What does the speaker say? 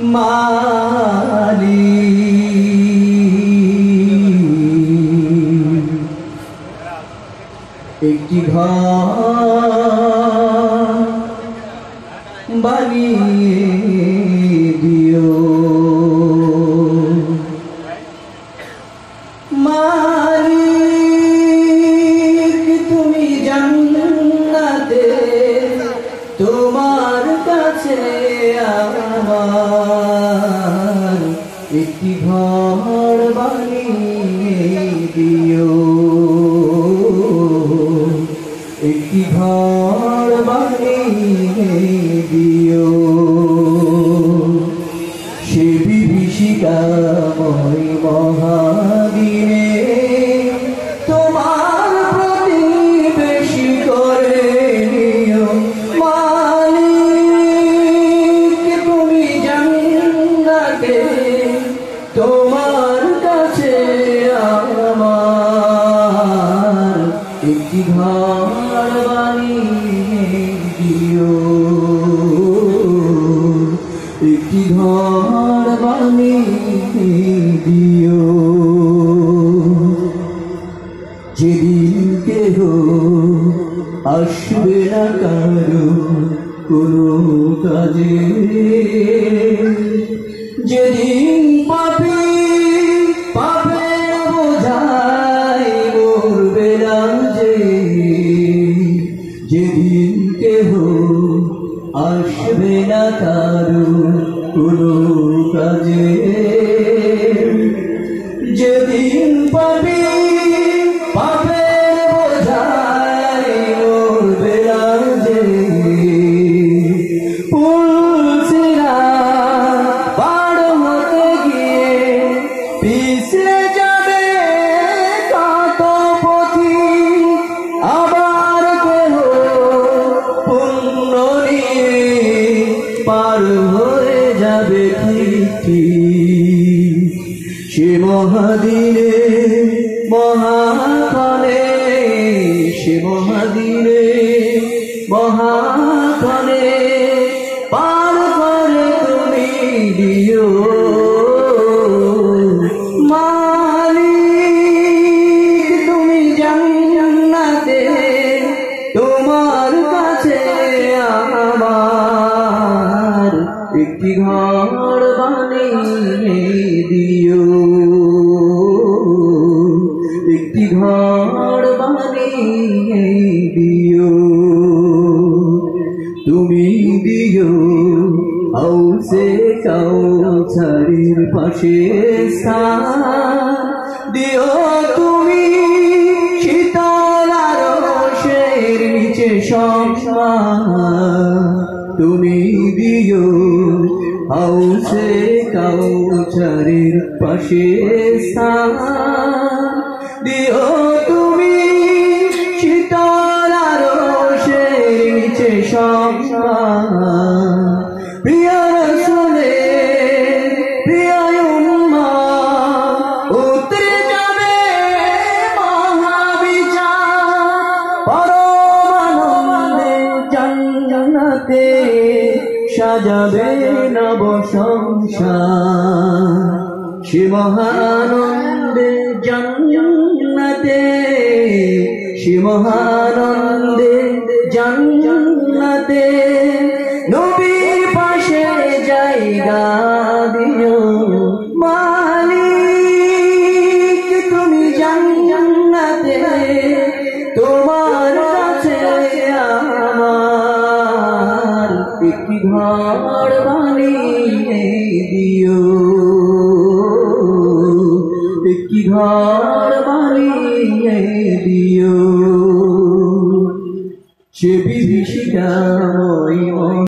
মালিক একটি ঘর বানিয়ে দিও মালিক তুমি জান্নাতে তোমার কাছে আমার একটি ঘর বানিয়ে দিও একটি ঘর বানিয়ে দিও সে বিভীষিকাময় মহাদিনে তোমার প্রতিবেশী করে নিও মালিক তুমি জান্নাতে তোমার কাছে আমার একটি ঘর বানিয়ে দিও একটি ঘর বানিয়ে দিও যেদিন কেহ আসবে না কারো কোনো কাজে যেদিন পাপী পাপের বোঝায় মরবে না যেদিন কেহ আসবে না কারো কোনো কাজে যেদিন পাপী পাপের বোঝায় মরবে না পুলসিরা পার হতে গিয়ে পিছলে যাবে কত পথি আবার কেহ পুণ্য নিয়ে পার হয়ে যাবে ঠিক সে মহাদিনে মহাক্ষণে সে মহাদিনে মহাক্ষণে পার করে তুমি দিও মালিক তুমি জান্নাতে তোমার কাছে আমার একটি ঘর বানিয়ে দিও একটি ঘর বানিয়ে দিও তুমি দিও হাউসে কাউসারের পাশে স্থান দিও তুমি শীতল আরশের নিচে সম্মান তুমি দিও হাউসে কাউসারের পাশে স্থান দিও তুমি শীতল আরশের নিচে সম্মান প্রিয় রাসূলের প্রিয় উম্মাহ উতরে যাবে মহাবিচার পরম আনন্দে জান্নাতে সাজাবে নব সংসার সে মহানন্দে জান্নাতে সে মহানন্দে জান্নাতে নবীর পাশে জায়গা দিও মালিক তুমি জান্নাতে তোমার কাছে আমার একটি ঘর বানিয়ে দিও একটি ঘর বানিয়ে দিও সে বিভীষিকাময়